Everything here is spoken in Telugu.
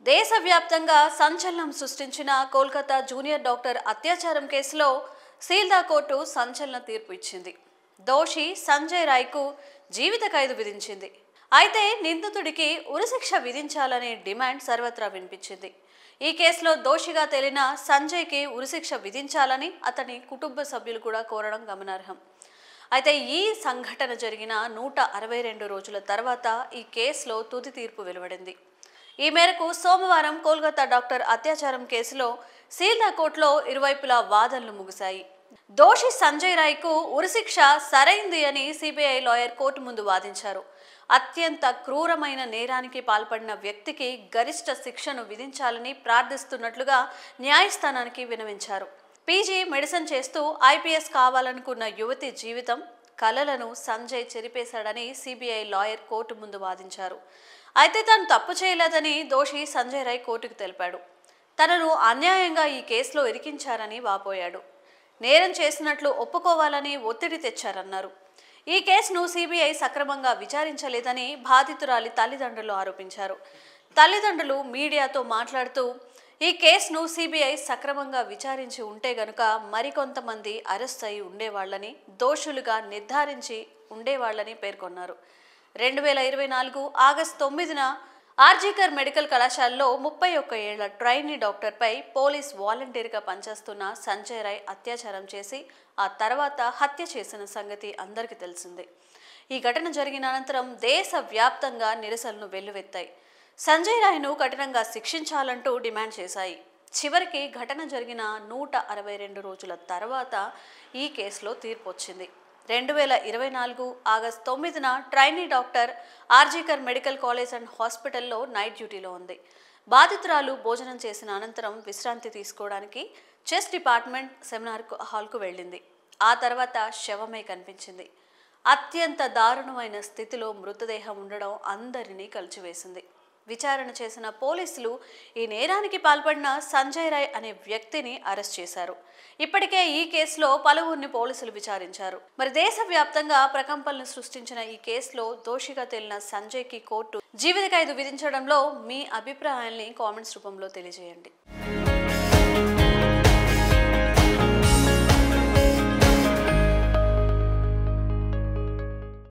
దేశవ్యాప్తంగా సంచలనం సృష్టించిన కోల్కతా జూనియర్ డాక్టర్ అత్యాచారం కేసులో సీల్దా కోర్టు సంచలన తీర్పు ఇచ్చింది. దోషి సంజయ్ రాయ్కు జీవిత ఖైదు విధించింది. అయితే నిందితుడికి ఉరిశిక్ష విధించాలనే డిమాండ్ సర్వత్రా వినిపించింది. ఈ కేసులో దోషిగా తేలిన సంజయ్కి ఉరిశిక్ష విధించాలని అతని కుటుంబ సభ్యులు కూడా కోరడం గమనార్హం. అయితే ఈ సంఘటన జరిగిన 162 రోజుల తర్వాత ఈ కేసులో తుది తీర్పు వెలువడింది. ఈ మేరకు సోమవారం కోల్కతా డాక్టర్ అత్యాచారం కేసులో సీల్దా కోర్టులో ఇరువైపులా వాదనలు ముగిశాయి. దోషి సంజయ్ రాయ్కు ఉరిశిక్ష సరైంది అని సిబిఐ లాయర్ కోర్టు ముందు వాదించారు. అత్యంత క్రూరమైన నేరానికి పాల్పడిన వ్యక్తికి గరిష్ట శిక్షను విధించాలని ప్రార్థిస్తున్నట్లుగా న్యాయస్థానానికి విన్నవించారు. పీజీ మెడిసిన్ చేస్తూ ఐపీఎస్ కావాలనుకున్న యువతి జీవితం కలలను సంజయ్ చెరిపేశాడని సిబిఐ లాయర్ కోర్టు ముందు వాదించారు. అయితే తాను తప్పు చేయలేదని దోషి సంజయ్ రాయ్ కోర్టుకు తెలిపాడు. తనను అన్యాయంగా ఈ కేసులో ఇరికించారని వాపోయాడు. నేరం చేసినట్లు ఒప్పుకోవాలని ఒత్తిడి తెచ్చారన్నారు. ఈ కేసును సిబిఐ సక్రమంగా విచారించలేదని బాధితురాలి తల్లిదండ్రులు ఆరోపించారు. తల్లిదండ్రులు మీడియాతో మాట్లాడుతూ ఈ కేసును సిబిఐ సక్రమంగా విచారించి ఉంటే గనుక మరికొంతమంది అరెస్ట్ అయి ఉండేవాళ్లని, దోషులుగా నిర్ధారించి ఉండేవాళ్లని పేర్కొన్నారు. 2024 ఆగస్టు 9న ఆర్జీకర్ మెడికల్ కళాశాలలో 31 ఏళ్ల ట్రైనీ డాక్టర్పై పోలీస్ వాలంటీర్గా పనిచేస్తున్న సంజయ్ రాయ్ అత్యాచారం చేసి ఆ తర్వాత హత్య చేసిన సంగతి అందరికీ తెలిసిందే. ఈ ఘటన జరిగిన అనంతరం దేశవ్యాప్తంగా నిరసనలు వెల్లువెత్తాయి. సంజయ్ రాయ్ను కఠినంగా శిక్షించాలంటూ డిమాండ్ చేశాయి. చివరికి ఘటన జరిగిన 162 రోజుల తర్వాత ఈ కేసులో తీర్పు వచ్చింది. 2024 ఆగస్టు 9న trainee doctor RG Kar medical college and హాస్పిటల్లో నైట్ డ్యూటీలో ఉంది. బాధితురాలు భోజనం చేసిన అనంతరం విశ్రాంతి తీసుకోవడానికి చెస్ట్ డిపార్ట్మెంట్ సెమినార్ హాల్కు వెళ్ళింది. ఆ తర్వాత శవమై కనిపించింది. అత్యంత దారుణమైన స్థితిలో మృతదేహం ఉండడం అందరినీ కలిచివేసింది. విచారణ చేసిన పోలీసులు ఈ నేరానికి పాల్పడిన సంజయ్ రాయ్ అనే వ్యక్తిని అరెస్ట్ చేశారు. ఇప్పటికే ఈ కేసులో పలువురిని పోలీసులు విచారించారు. మరి దేశవ్యాప్తంగా ప్రకంపనలు సృష్టించిన ఈ కేసులో దోషిగా తేలిన సంజయ్కి కోర్టు జీవిత ఖైదు విధించడంలో మీ అభిప్రాయాల్ని కామెంట్స్ రూపంలో తెలియజేయండి.